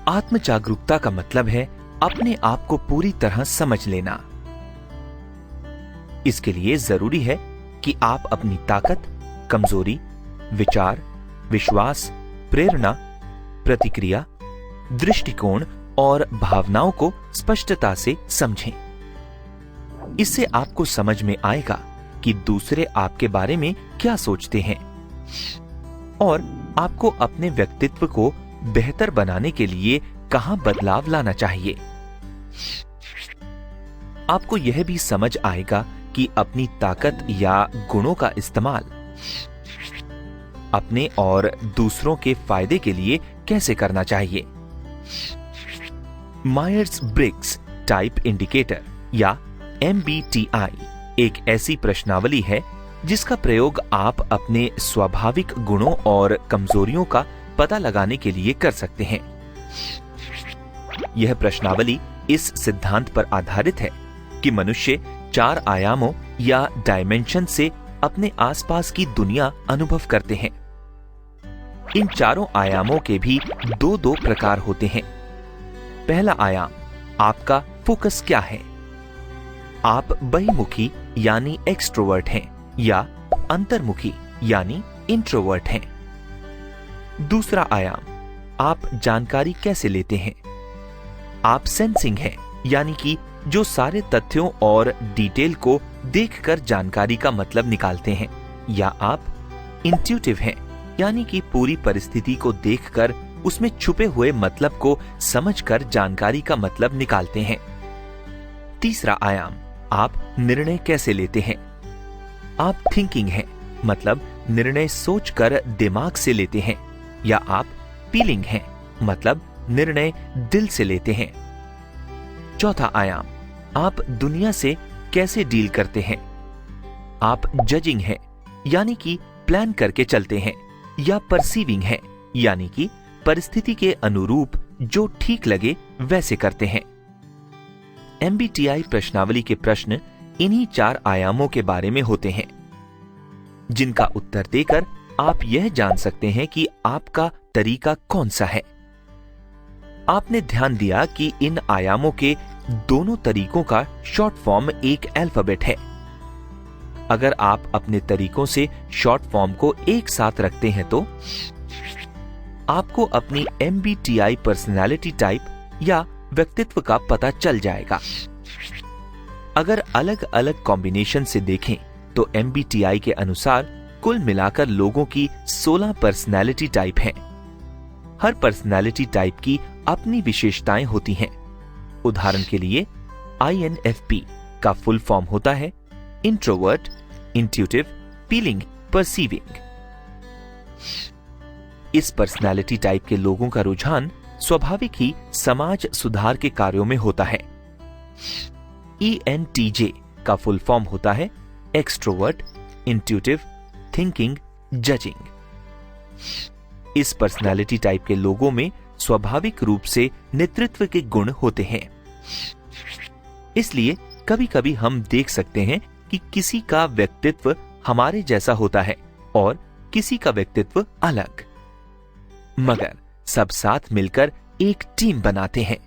आत्म जागरूकता का मतलब है अपने आप को पूरी तरह समझ लेना। इसके लिए जरूरी है कि आप अपनी ताकत, कमजोरी, विचार, विश्वास, प्रेरणा, प्रतिक्रिया, दृष्टिकोण और भावनाओं को स्पष्टता से समझें। इससे आपको समझ में आएगा कि दूसरे आपके बारे में क्या सोचते हैं और आपको अपने व्यक्तित्व को बेहतर बनाने के लिए कहां बदलाव लाना चाहिए। आपको यह भी समझ आएगा कि अपनी ताकत या गुणों का इस्तेमाल अपने और दूसरों के फायदे के लिए कैसे करना चाहिए। मायर्स ब्रिग्स टाइप इंडिकेटर या MBTI एक ऐसी प्रश्नावली है जिसका प्रयोग आप अपने स्वाभाविक गुणों और कमजोरियों का पता लगाने के लिए कर सकते हैं। यह प्रश्नावली इस सिद्धांत पर आधारित है कि मनुष्य 4 आयामों या डायमेंशन से अपने आसपास की दुनिया अनुभव करते हैं। इन चारों आयामों के भी दो प्रकार होते हैं। पहला आयाम, आपका फोकस क्या है। आप बहिमुखी यानी एक्सट्रोवर्ट हैं या अंतर्मुखी यानी इंट्रोवर्ट हैं। दूसरा आयाम, आप जानकारी कैसे लेते हैं। आप सेंसिंग हैं यानी कि जो सारे तथ्यों और डिटेल को देखकर जानकारी का मतलब निकालते हैं, या आप इंट्यूटिव हैं यानी कि पूरी परिस्थिति को देखकर उसमें छुपे हुए मतलब को समझकर जानकारी का मतलब निकालते हैं। तीसरा आयाम, आप निर्णय कैसे लेते हैं। आप थिंकिंग हैं मतलब निर्णय सोचकर दिमाग से लेते हैं, या आप फीलिंग हैं मतलब निर्णय दिल से लेते हैं। चौथा आयाम, आप दुनिया से कैसे डील करते हैं। आप जजिंग हैं यानी कि प्लान करके चलते हैं, या परसीविंग हैं यानी कि परिस्थिति के अनुरूप जो ठीक लगे वैसे करते हैं। MBTI प्रश्नावली के प्रश्न इन्हीं 4 आयामों के बारे में होते हैं, जिनका उत्तर देकर आप यह जान सकते हैं कि आपका तरीका कौन सा है। आपने ध्यान दिया कि इन आयामों के दोनों तरीकों का शॉर्ट फॉर्म एक अल्फाबेट है। अगर आप अपने तरीकों से शॉर्ट फॉर्म को एक साथ रखते हैं तो आपको अपनी MBTI पर्सनालिटी टाइप या व्यक्तित्व का पता चल जाएगा। अगर अलग अलग कॉम्बिनेशन से देखें तो MBTI के अनुसार कुल मिलाकर लोगों की 16 पर्सनालिटी टाइप हैं। हर पर्सनालिटी टाइप की अपनी विशेषताएं होती हैं। उदाहरण के लिए INFP का फुल फॉर्म होता है इंट्रोवर्ट, इंट्यूटिव, फीलिंग, परसीविंग। इस पर्सनालिटी टाइप के लोगों का रुझान स्वाभाविक ही समाज सुधार के कार्यों में होता है। ENTJ का फुल फॉर्म होता है एक्सट्रोवर्ट, इंट्यूटिव, थिंकिंग, जजिंग। इस पर्सनालिटी टाइप के लोगों में स्वाभाविक रूप से नेतृत्व के गुण होते हैं। इसलिए कभी कभी हम देख सकते हैं कि किसी का व्यक्तित्व हमारे जैसा होता है और किसी का व्यक्तित्व अलग, मगर सब साथ मिलकर एक टीम बनाते हैं।